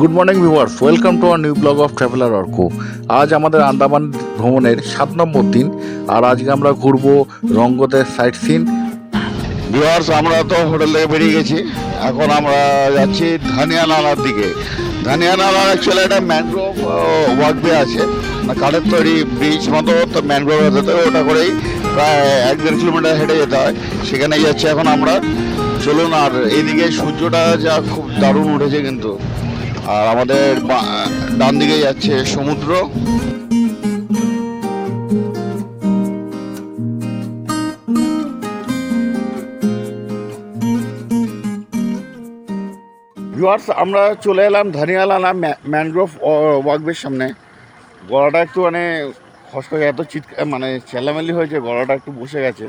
Good morning viewers, welcome to our new blog of traveller Arka. আজ আমাদের আন্দামান ভ্রমণের 7 নম্বর দিন, আর আজকে আমরা ঘুরবো রঙ্গতের সাইট সিন। ভিউয়ার্স, আমরা তো হোটেল থেকে বেরিয়ে গেছি, এখন আমরা যাচ্ছি ধানিয়ানালার দিকে। ধানিয়ানালা অ্যাকচুয়ালি একটা ম্যানগ্রোভ ওয়াকওয়ে আছে, কাঠের তৈরি ব্রিজ মতো, তো ম্যানগ্রোভ যেতে হবে, ওটা করেই প্রায় 1-1.5 কিলোমিটার হেঁটে যেতে হয়, সেখানে যাচ্ছি এখন আমরা। চলুন, আর এইদিকে সূর্যটা যা খুব দারুণ উঠেছে কিন্তু, আর আমাদের ডান দিকে যাচ্ছে সমুদ্র। ভিউয়ার্স, আমরা চলে এলাম ধানিয়ালানা ম্যানগ্রোভ ওয়াকওয়ের সামনে। গলাটা একটু খসখসে, এত চিৎকার চেল্লামেল্লি হয়েছে, গলাটা একটু বসে গেছে,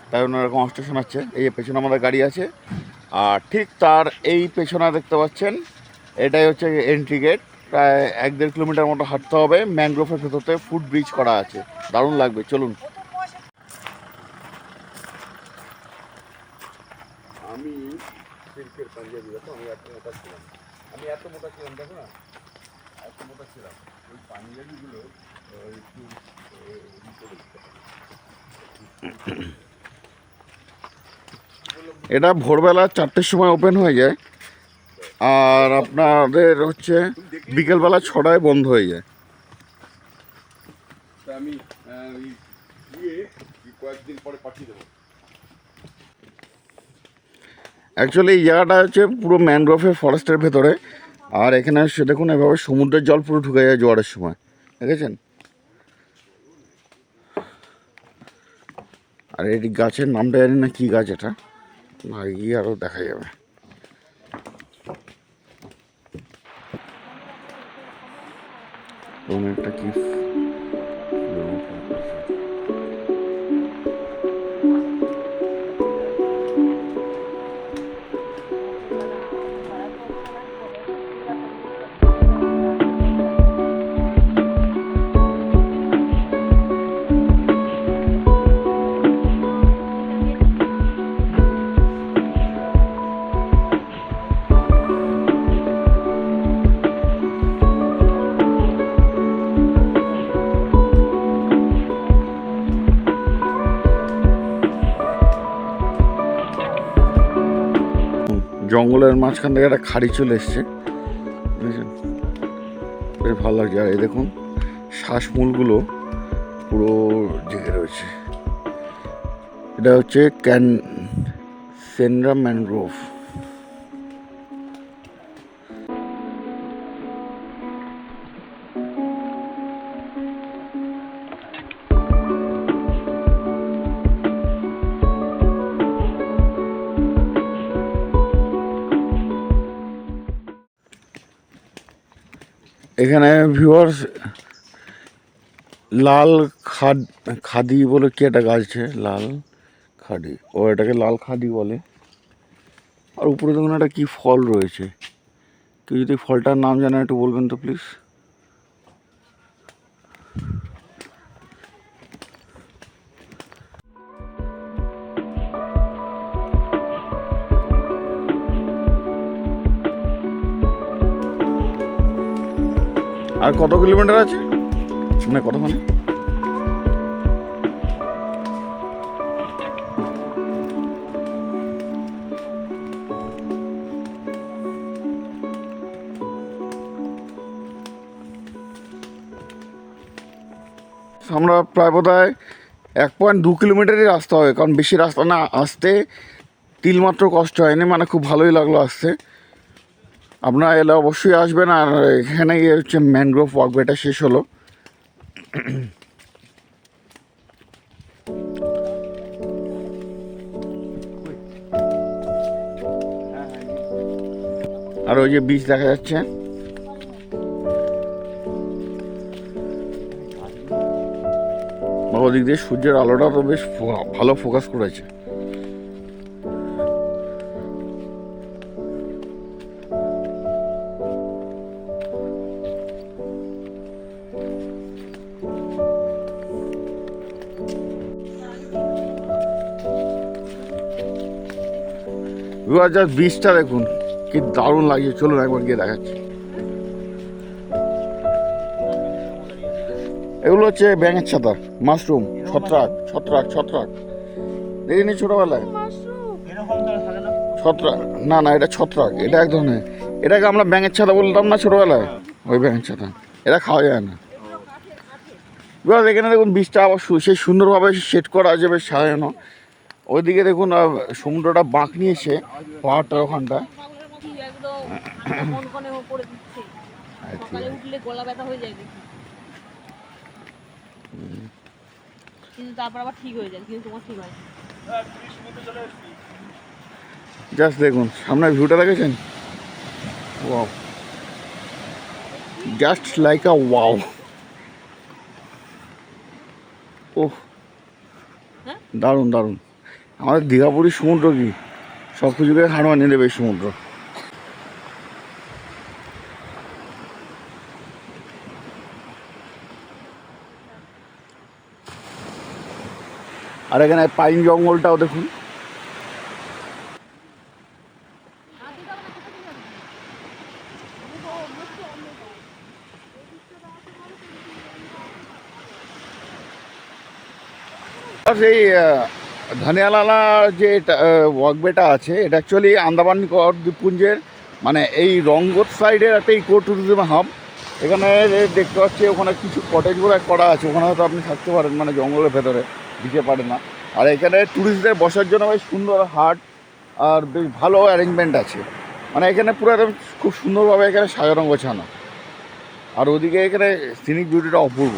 তাই অন্যরকম কষ্ট শোনাচ্ছে। এই পেছনে আমাদের গাড়ি আছে, আর ঠিক তার এই পেছনে দেখতে পাচ্ছেন, এটাই হচ্ছে এন্ট্রি গেট। প্রায় 1-1.5 কিলোমিটার মতো হাঁটতে হবে। ম্যানগ্রোভের ভেতরতে ফুট ব্রিজ করা আছে, দারুণ লাগবে, চলুন। আমি সিল্কের পাঞ্জাবি, দেখো আমি এত মোটা ছিলাম, দেখো না, এত মোটা ছিলাম। ওই পাঞ্জাবিগুলো একটু এটা ভোরবেলা 4টের সময় ওপেন হয়ে যায়, আর আপনাদের হচ্ছে বিকেলবেলা 6টায় বন্ধ হয়ে যায়। আমি কয়েকদিন পরে পাঠিয়ে দেবো। অ্যাকচুয়ালি এই জায়গাটা হচ্ছে পুরো ম্যানগ্রোভের ফরেস্টের ভেতরে, আর এখানে এসে দেখুন এভাবে সমুদ্রের জল পুরো ঢুকে যায় জোয়ারের সময়, দেখেছেন? আর এই গাছের নামটা জানি না কি গাছ, এটা গিয়ে আরও দেখা যাবে। একটা কি জঙ্গলের মাঝখান থেকে একটা খাড়ি চলে এসছে, বুঝেছেন? বেশ ভালো লাগছে। আর এই দেখুন শ্বাসমূলগুলো পুরো জেগে রয়েছে। এটা হচ্ছে সেন্ড্রা ম্যানগ্রোভ। এখানে ভিউয়ার্স লাল খাদি বলে কি একটা গাছ আছে, লাল খাদি, এটাকে লাল খাদি বলে। আর উপরে দেখুন একটা কি ফল রয়েছে, কেউ যদি ফলটার নাম জানে একটু বলবেন তো প্লিজ। আর কত কিলোমিটার আছে, কতখানি? আমরা প্রায় বোধহয় 1.2 কিলোমিটারই রাস্তা হবে, কারণ বেশি রাস্তা না, আসতে তিলমাত্র কষ্ট হয়নি, খুব ভালোই লাগলো আসতে। আপনারা এলে অবশ্যই আসবেন। আর এখানে গিয়ে হচ্ছে ম্যানগ্রোভ ওয়াকওয়েটা শেষ হলো। আর ওই যে বিচ দেখা যাচ্ছে, ওদিক দিয়ে সূর্যের আলোটা তো বেশ ভালো ফোকাস করেছে। জাস্ট বীজটা দেখুন কি দারুণ লাগছে, চলুন একবার গিয়ে দেখাচ্ছি। এগুলো হচ্ছে ব্যাঙের ছাতা, মাশরুম, ছত্রাক ছত্রাক ছত্রাক দেখিনি ছোটবেলায়? ছত্রাক না না, এটা ছত্রাক, এটা এক ধরনের। এটাকে আমরা ব্যাঙের ছাতা বলতাম না ছোটবেলায়, ওই ব্যাঙের ছাতা। এটা খাওয়া যায় না। এবার এখানে দেখুন বীজটা আবার সেই সুন্দরভাবে সেট করা আছে, বেশ সাজানো। ওইদিকে দেখুন সমুদ্রটা বাঁক নিয়েছে, পাহাড়টার ওখানটা। জাস্ট দেখুন সামনের ভিউটা দেখেছেন? Wow, just like a wow. ওহ, দারুণ দারুণ। আমাদের দীঘাপুরীর সমুদ্র কি সব কিছুকে হার মানিয়ে দেবে এই সমুদ্র। আর এখানে পাইন জঙ্গলটাও দেখুন। সেই ধানিয়ালালা যে ওয়াকওয়েটা আছে, এটা অ্যাকচুয়ালি আন্দামান নিকোবর দ্বীপপুঞ্জের মানে এই রংগত সাইডের একটা ইকো ট্যুরিজম হাব। এখানে দেখতে পাচ্ছি ওখানে কিছু কটেজগুলো করা আছে, ওখানে হয়তো আপনি থাকতে পারেন, মানে জঙ্গলের ভেতরে, দিতে পারেন না। আর এখানে ট্যুরিস্টদের বসার জন্য বেশ সুন্দর হাট আর বেশ ভালো অ্যারেঞ্জমেন্ট আছে। মানে এখানে পুরো একদম খুব সুন্দরভাবে এখানে সাজানো গোছানো। আর ওদিকে এখানে সিনিক বিউটিটা অপূর্ব।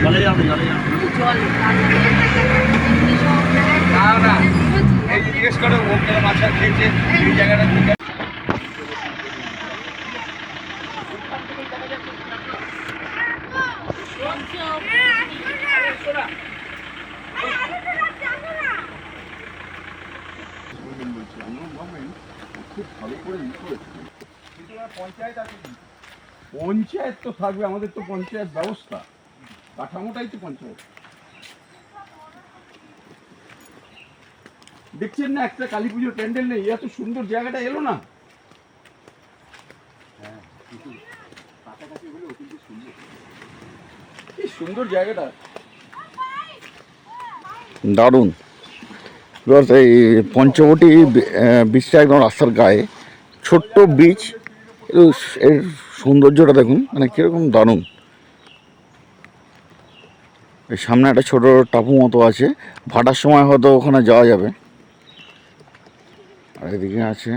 জলে যাবে এই জিজ্ঞেস করে ও মাছ খেয়েছে এই জায়গাটা। পঞ্চায়েত তো থাকবে, আমাদের তো পঞ্চায়েত ব্যবস্থা, কাঠামোটাই তো পঞ্চায়েত। দেখছেন না একটা কালী পুজোর প্যান্ডেল নেই, এত সুন্দর জায়গাটা এলো না। কি সুন্দর জায়গাটা, দারুণ। এই পঞ্চবটি বীজটা একদম রাস্তার গায়ে, ছোট্ট বীজ, এর সৌন্দর্যটা দেখুন মানে কীরকম দারুণ। এর সামনে একটা ছোট টাপু মতো আছে, ভাটার সময় হয়তো ওখানে যাওয়া যাবে। আর এদিকে আছে,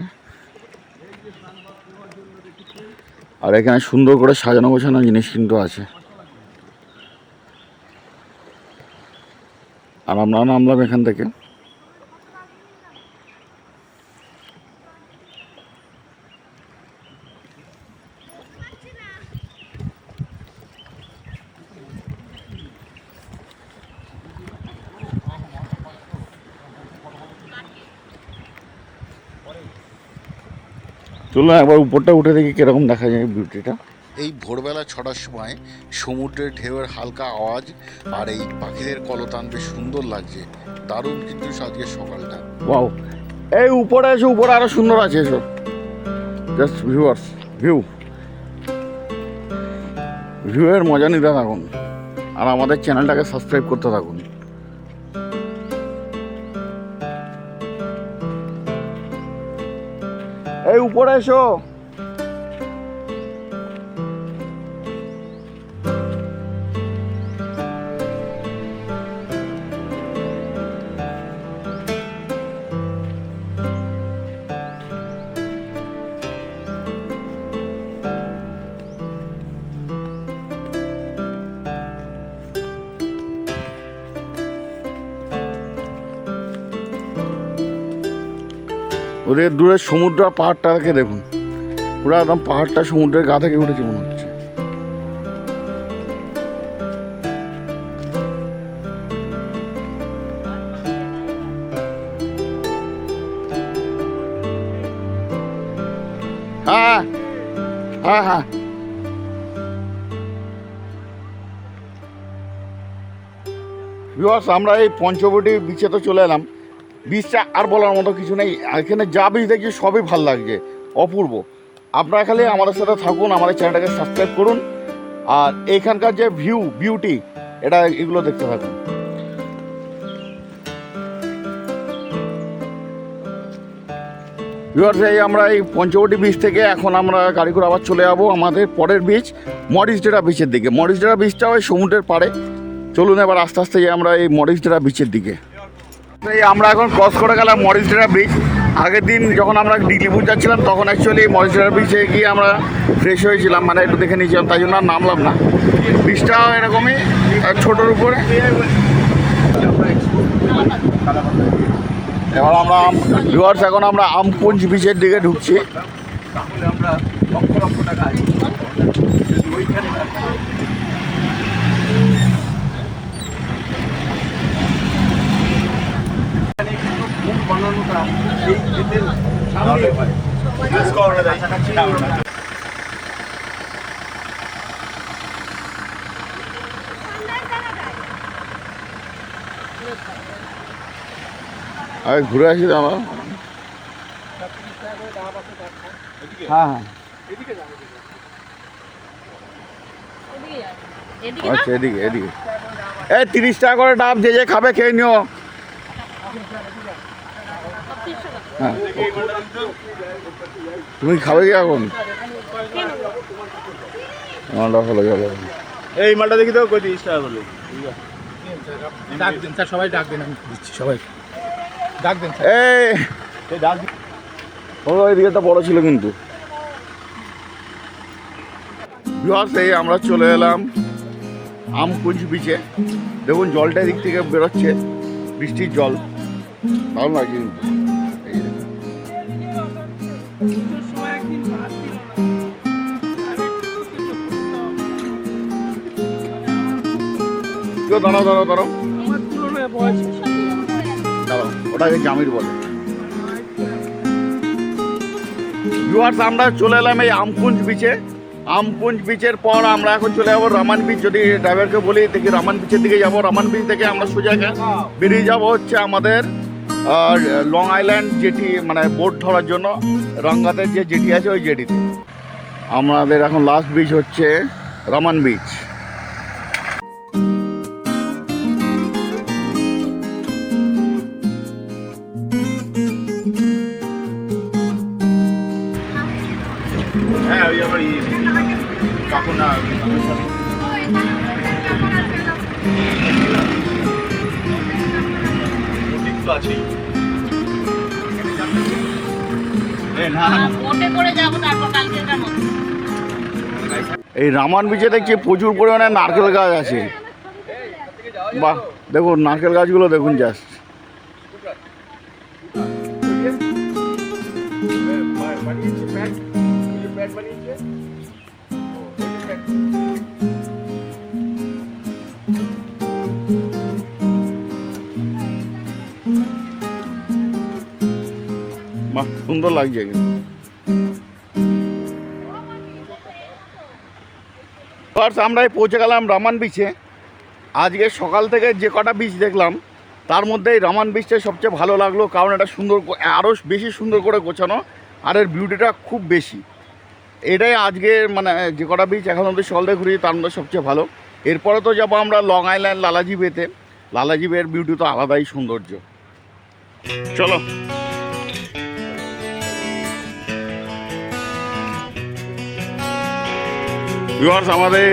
আর এখানে সুন্দর করে সাজানো গোছানো জিনিস কিন্তু আছে। আর আমরা নামলাম এখান থেকে। চলুন একবার উপরটা উঠে দেখি কিরকম দেখা যায় বিউটিটা। এই ভোরবেলা 6টার সময় সমুদ্রের ঢেউয়ের হালকা আওয়াজ আর এই পাখিদের কলতান বেশ সুন্দর লাগছে, দারুণ কিন্তু আজকের সকালটা। ওয়াও, এই উপরে এসে উপরে আরো সুন্দর আছে এসব। জাস্ট ভিউয়ের মজা নিতে থাকুন আর আমাদের চ্যানেলটাকে সাবস্ক্রাইব করতে থাকুন। এই উপরে এসো। ওদের দূরে সমুদ্র আর পাহাড়টাকে দেখুন, পুরো একদম পাহাড়টা সমুদ্রের গা থেকে উঠেছে মনে হচ্ছে। হ্যাঁ হ্যাঁ হ্যাঁ, ভিউয়ার্স আমরা এই পঞ্চবটি বিচে তো চলে এলাম। বিচটা আর বলার মতো কিছু নেই, এখানে যা বিচ দেখছি সবই ভাল লাগছে, অপূর্ব। আপনারা খালি আমাদের সাথে থাকুন, আমাদের চ্যানেলটাকে সাবস্ক্রাইব করুন, আর এখানকার যে বিউটি এটা এগুলো দেখতে থাকুন। ভিউয়ার্স এই আমরা এই পঞ্চবটি বিচ থেকে এখন আমরা গাড়ি করে আবার চলে যাবো আমাদের পরের বিচ মরিচডেরা বিচের দিকে। মরিচডেরা বিচটা ওই সমুদ্রের পাড়ে। চলুন এবার আস্তে আস্তে যাই আমরা এই মরিচডেরা বিচের দিকে। এই আমরা এখন ক্রস করে গেলাম মরিচডেরা বিচ। আগের দিন যখন আমরা ডিগলিপুর যাচ্ছিলাম তখন অ্যাকচুয়ালি মরিচডেরা বিচে গিয়ে আমরা ফ্রেশ হয়েছিলাম, মানে একটু দেখে নিয়েছিলাম, তাই জন্য আর নামলাম না। বিচটাও এরকমই ছোটোর উপরে। এবার আমরা ভিউয়ার্স এখন আমরা আমপুঞ্জ বিচের দিকে ঢুকছি। তাহলে আমরা লক্ষ লক্ষ টাকা ওইখানে বানানোটা এই ক্ষেতের সামনে হয়। আর ঘুরে আসি আমার। হ্যাঁ হ্যাঁ আচ্ছা, এদিকে এদিকে এই 30 টাকা করে ডাব, যে যে খাবে খেয়ে নিও। হ্যাঁ তুমি খাবে কি এখন? মালটা ভালো গেল। এই মালটা দেখি তো কই 30 টাকা করে ডাক দেন স্যার, সবাই ডাক দেন, আমি দিচ্ছি, সবাই ডাক দেন স্যার। এই ডাক এদিকে একটা বড় ছিল কিন্তু। এই আমরা চলে এলাম আমপুঞ্জ বিচে। দেখুন জলটা এদিক থেকে বেরোচ্ছে, বৃষ্টির জল, ভালো লাগছে কিন্তু। দাঁড়াও দাঁড়াও দাঁড়াও দাঁড়াও, ওটাকে জামির বলে। ভিউয়ার্স আমরা চলে এলাম এই আমপুঞ্জ বিচে। আমপুঞ্জ বিচের পর আমরা এখন চলে যাবো রামান বিচ। যদি ড্রাইভারকে বলি দেখি রামান বিচের দিকে যাবো। রামান বিচ থেকে আমরা সোজা বেরিয়ে যাবো হচ্ছে আমাদের লং আইল্যান্ড জেটি, মানে বোট ধরার জন্য রঙ্গাতের যে জেটি আছে ওই জেটিতে। আমাদের এখন লাস্ট বিচ হচ্ছে রামান বিচ। হ্যাঁ ওই আমার কাকু না তো আছেই। এই রামান বিচে দেখছি প্রচুর পরিমাণে নারকেল গাছ আছে। বাহ, দেখুন নারকেল গাছগুলো দেখুন জাস্ট। বাহ, সুন্দর লাগছে কিন্তু। আমরা পৌঁছে গেলাম রামান বিচে। আজকে সকাল থেকে যে কটা বিচ দেখলাম তার মধ্যে এই রামান বিচটা সবচেয়ে ভালো লাগলো, কারণ এটা সুন্দর, আরও বেশি সুন্দর করে গোছানো, আর এর বিউটিটা খুব বেশি। এটাই আজকে মানে যে কটা বিচ এখন অব্দি সকাল থেকে ঘুরি তার মধ্যে সবচেয়ে ভালো। এরপরে তো যাবো আমরা লং আইল্যান্ড লালাজি বেতে। লালাজি বের বিউটি তো আলাদাই সৌন্দর্য। চলো। ভিউয়ার্স আমাদের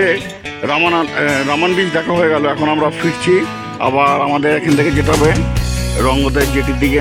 রামান বিচ দেখা হয়ে গেল। এখন আমরা ফিরছি আবার আমাদের এখান থেকে যেতে হবে রঙ্গতের জেটির দিকে।